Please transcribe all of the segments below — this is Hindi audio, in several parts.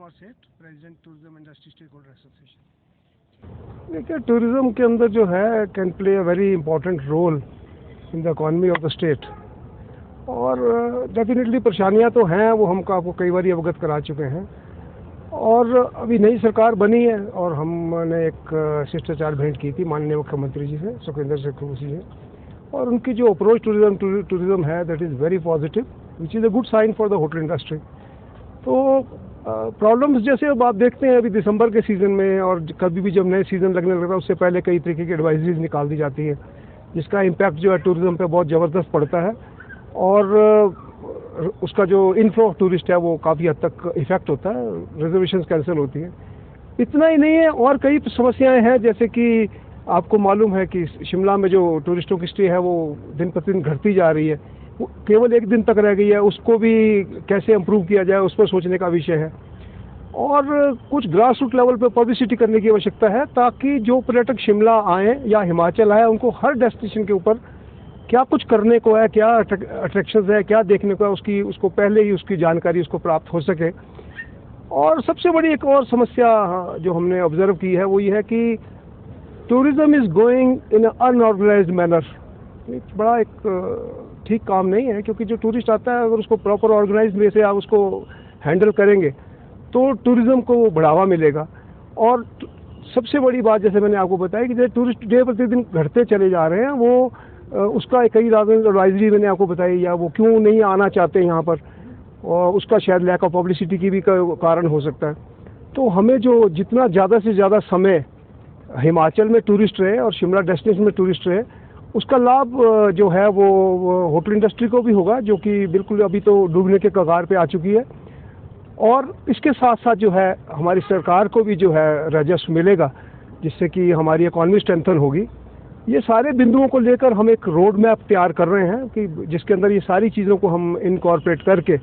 Kumar Seth, president tourism industry stakeholder association. देखिए, टूरिज्म के अंदर जो है can play a very important role in the economy of the state. और डेफिनेटली परेशानियां तो हैं, वो हम आपको कई बार अवगत करा चुके हैं। और अभी नई सरकार बनी है और हमने एक शिष्टाचार भेंट की थी माननीय मुख्यमंत्री जी से, सुखविंदर सिंह सुक्खू जी से, और उनकी जो अप्रोच टूरिज्म है that is very positive, which is a good sign for the hotel industry. तो प्रॉब्लम्स जैसे अब आप देखते हैं अभी दिसंबर के सीज़न में, और कभी भी जब नए सीज़न लगने लगता है उससे पहले कई तरीके की एडवाइजरीज निकाल दी जाती हैं, जिसका इम्पैक्ट जो है टूरिज्म पे बहुत ज़बरदस्त पड़ता है। और उसका जो इनफ्लो ऑफ टूरिस्ट है वो काफ़ी हद तक इफेक्ट होता है, रिजर्वेशन कैंसिल होती हैं। इतना ही नहीं है, और कई समस्याएं हैं, जैसे कि आपको मालूम है कि शिमला में जो टूरिस्टों की स्टे है वो दिन प्रतिदिन घटती जा रही है, वो केवल एक दिन तक रह गई है, उसको भी कैसे इम्प्रूव किया जाए उस पर सोचने का विषय है। और कुछ ग्रास रूट लेवल पर पब्लिसिटी करने की आवश्यकता है, ताकि जो पर्यटक शिमला आएँ या हिमाचल आए उनको हर डेस्टिनेशन के ऊपर क्या कुछ करने को है, क्या अट्रैक्शंस है, क्या देखने को है, उसको पहले ही उसकी जानकारी उसको प्राप्त हो सके। और सबसे बड़ी एक और समस्या जो हमने ऑब्जर्व की है वो ये है कि tourism is going in unorganised manner. बड़ा एक ठीक काम नहीं है, क्योंकि जो टूरिस्ट आता है अगर उसको प्रॉपर ऑर्गेनाइज वे से आप उसको हैंडल करेंगे तो टूरिज्म को बढ़ावा मिलेगा। और सबसे बड़ी बात, जैसे मैंने आपको बताया कि जैसे टूरिस्ट डे प्रतिदिन घटते चले जा रहे हैं, वो उसका कई एडवाइजरी मैंने आपको बताई, या वो क्यों नहीं आना चाहते यहाँ पर, और उसका शायद लैक ऑफ पब्लिसिटी की भी कारण हो सकता है। तो हमें जो जितना ज़्यादा से ज़्यादा समय हिमाचल में टूरिस्ट रहे और शिमला डेस्टिनेशन में टूरिस्ट रहे, उसका लाभ जो है वो होटल इंडस्ट्री को भी होगा, जो कि बिल्कुल अभी तो डूबने के कगार पे आ चुकी है। और इसके साथ साथ जो है हमारी सरकार को भी जो है राजस्व मिलेगा, जिससे कि हमारी इकॉनमी स्ट्रेंथन होगी। ये सारे बिंदुओं को लेकर हम एक रोड मैप तैयार कर रहे हैं कि जिसके अंदर ये सारी चीज़ों को हम इनकॉर्पोरेट करके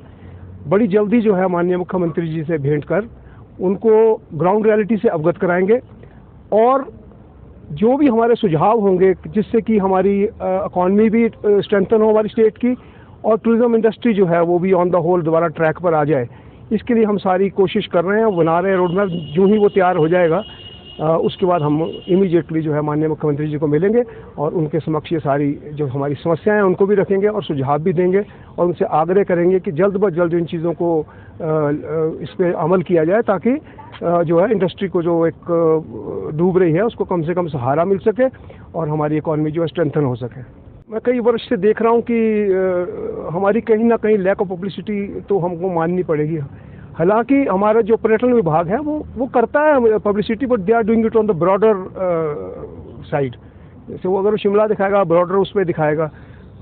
बड़ी जल्दी जो है माननीय मुख्यमंत्री जी से भेंट कर उनको ग्राउंड रियलिटी से अवगत कराएंगे। और जो भी हमारे सुझाव होंगे जिससे कि हमारी इकॉनमी भी स्ट्रेंथन हो हमारी स्टेट की, और टूरिज्म इंडस्ट्री जो है वो भी ऑन द होल दोबारा ट्रैक पर आ जाए, इसके लिए हम सारी कोशिश कर रहे हैं, बना रहे हैं रोड मैप। जो ही वो तैयार हो जाएगा उसके बाद हम इमीडिएटली जो है माननीय मुख्यमंत्री जी को मिलेंगे और उनके समक्ष ये सारी जो हमारी समस्याएं हैं उनको भी रखेंगे और सुझाव भी देंगे, और उनसे आग्रह करेंगे कि जल्द ब जल्द इन चीज़ों को इस पर अमल किया जाए, ताकि जो है इंडस्ट्री को जो एक डूब रही है उसको कम से कम सहारा मिल सके और हमारी इकॉनमी जो है स्ट्रेंथन हो सके। मैं कई वर्ष से देख रहा हूँ कि हमारी कहीं ना कहीं लैक ऑफ पब्लिसिटी तो हमको माननी पड़ेगी। हालांकि हमारा जो पर्यटन विभाग है वो करता है publicity, but they are doing it on the broader side. जैसे वो अगर शिमला दिखाएगा, ब्रॉडर उस पर दिखाएगा,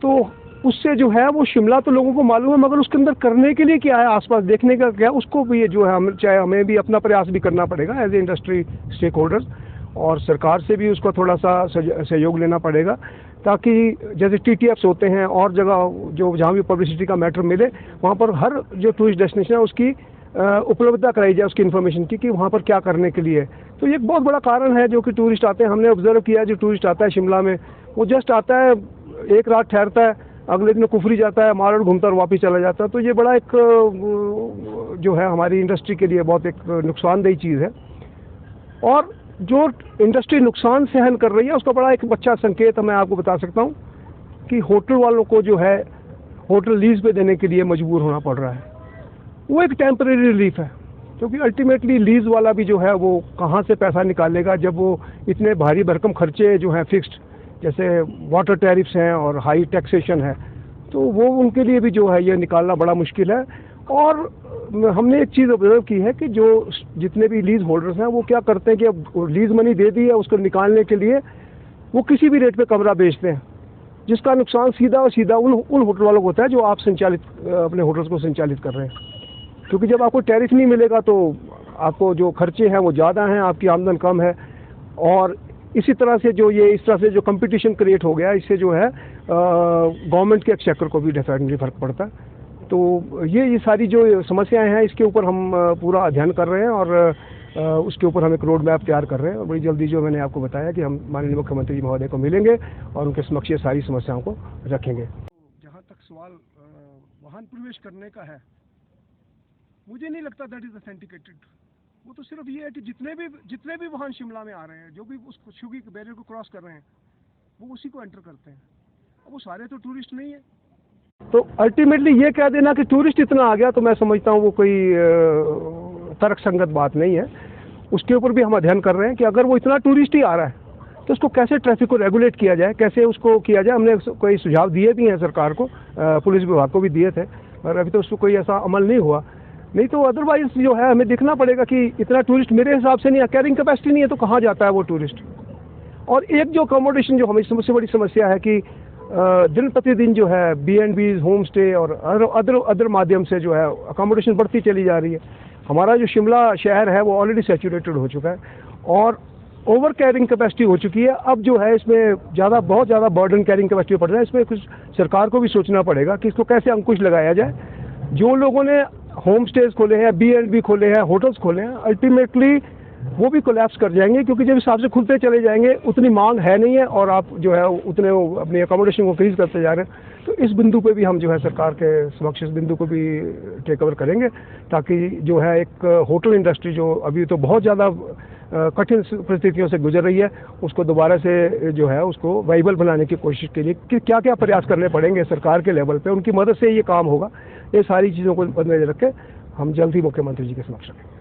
तो उससे जो है वो शिमला तो लोगों को मालूम है, मगर उसके अंदर करने के लिए क्या है, आसपास देखने का क्या, उसको भी जो है हमें भी अपना प्रयास भी करना पड़ेगा as a industry stakeholders, और सरकार से भी उसका थोड़ा सा सहयोग लेना पड़ेगा, ताकि जैसे TTFs होते हैं और जगह जो जहाँ भी पब्लिसिटी का मैटर मिले वहाँ पर हर जो टूरिस्ट डेस्टिनेशन है उसकी उपलब्धता कराई जाए उसकी इन्फॉर्मेशन की, कि वहाँ पर क्या करने के लिए। तो ये एक बहुत बड़ा कारण है जो कि टूरिस्ट आते हैं। हमने ऑब्जर्व किया है, जो टूरिस्ट आता है शिमला में वो जस्ट आता है, एक रात ठहरता है, अगले दिन कुफरी जाता है, मारवाड़ घूमता और वापस चला जाता है। तो ये बड़ा एक जो है हमारी इंडस्ट्री के लिए बहुत एक नुकसानदेही चीज़ है। और जो इंडस्ट्री नुकसान सहन कर रही है उसका बड़ा एक अच्छा संकेत मैं आपको बता सकता हूँ कि होटल वालों को जो है होटल लीज पे देने के लिए मजबूर होना पड़ रहा है। वो एक टेम्परेरी रिलीफ है, क्योंकि अल्टीमेटली लीज वाला भी जो है वो कहाँ से पैसा निकालेगा जब वो इतने भारी भरकम खर्चे जो हैं फिक्स्ड, जैसे वाटर टैरिफ्स हैं और हाई टैक्सेशन है, तो वो उनके लिए भी जो है ये निकालना बड़ा मुश्किल है। और हमने एक चीज़ ऑब्जर्व की है कि जो जितने भी लीज होल्डर्स हैं वो क्या करते हैं कि अब लीज मनी दे दी है, उसको निकालने के लिए वो किसी भी रेट पे कमरा बेचते हैं, जिसका नुकसान सीधा और सीधा उन होटल वालों को होता है जो आप अपने होटल्स को संचालित कर रहे हैं। क्योंकि जब आपको टैरिफ नहीं मिलेगा तो आपको जो खर्चे हैं वो ज़्यादा हैं, आपकी आमदन कम है, और इसी तरह से इस तरह से जो कंपटीशन क्रिएट हो गया, इससे जो है गवर्नमेंट के एक्सचेकर को भी डेफिनेटली फर्क पड़ता है। तो ये सारी जो समस्याएं हैं इसके ऊपर हम पूरा अध्ययन कर रहे हैं, और उसके ऊपर हम एक रोड मैप तैयार कर रहे हैं, और बड़ी जल्दी जो मैंने आपको बताया कि हम माननीय मुख्यमंत्री महोदय को मिलेंगे और उनके समक्ष ये सारी समस्याओं को रखेंगे। जहाँ तक सवाल वाहन प्रवेश करने का है, मुझे नहीं लगता दैट इज ऑथेंटिकेटेड। वो तो सिर्फ ये है कि जितने भी वाहन शिमला में आ रहे हैं, जो भी उस शुगी के बैरियर को क्रॉस कर रहे हैं, वो उसी को एंटर करते हैं। अब वो सारे तो टूरिस्ट नहीं है। तो अल्टीमेटली ये कह देना कि टूरिस्ट इतना आ गया, तो मैं समझता हूँ वो कोई तर्कसंगत बात नहीं है। उसके ऊपर भी हम अध्ययन कर रहे हैं कि अगर वो इतना टूरिस्ट ही आ रहा है तो उसको कैसे ट्रैफिक को रेगुलेट किया जाए, कैसे उसको किया जाए। हमने कोई सुझाव दिए भी हैं सरकार को, पुलिस विभाग को भी दिए थे, और अभी तो उसको कोई ऐसा अमल नहीं हुआ। नहीं तो अदरवाइज जो है हमें देखना पड़ेगा कि इतना टूरिस्ट मेरे हिसाब से नहीं है, कैरिंग कैपेसिटी नहीं है तो कहाँ जाता है वो टूरिस्ट। और एक जो अकोमोडेशन जो हमें सबसे बड़ी समस्या है कि दिन प्रतिदिन जो है B&Bs, होम स्टे और अदर माध्यम से जो है अकोमोडेशन बढ़ती चली जा रही है। हमारा जो शिमला शहर है वो ऑलरेडी सैचुरेटेड हो चुका है और ओवर कैरिंग कैपेसिटी हो चुकी है। अब जो है इसमें बहुत ज़्यादा बर्डन कैरिंग कैपेसिटी पड़ रहा है। इसमें कुछ सरकार को भी सोचना पड़ेगा कि इसको कैसे अंकुश लगाया जाए। जो लोगों ने होम स्टेज खोले हैं, B&B खोले हैं, होटल्स खोले हैं, अल्टीमेटली वो भी कोलैप्स कर जाएंगे, क्योंकि जब हिसाब से खुलते चले जाएंगे उतनी मांग है नहीं है और आप जो है उतने अपनी अकोमोडेशन को इंक्रीज करते जा रहे हैं। तो इस बिंदु पे भी हम जो है सरकार के समक्ष इस बिंदु को भी टेक ओवर करेंगे, ताकि जो है एक होटल इंडस्ट्री जो अभी तो बहुत ज़्यादा कठिन परिस्थितियों से गुजर रही है, उसको दोबारा से जो है उसको वाइबल बनाने की कोशिश के लिए कि क्या क्या प्रयास करने पड़ेंगे सरकार के लेवल पे, उनकी मदद से ये काम होगा। ये सारी चीज़ों को नजर रख के हम जल्द ही मुख्यमंत्री जी के समक्ष रखेंगे।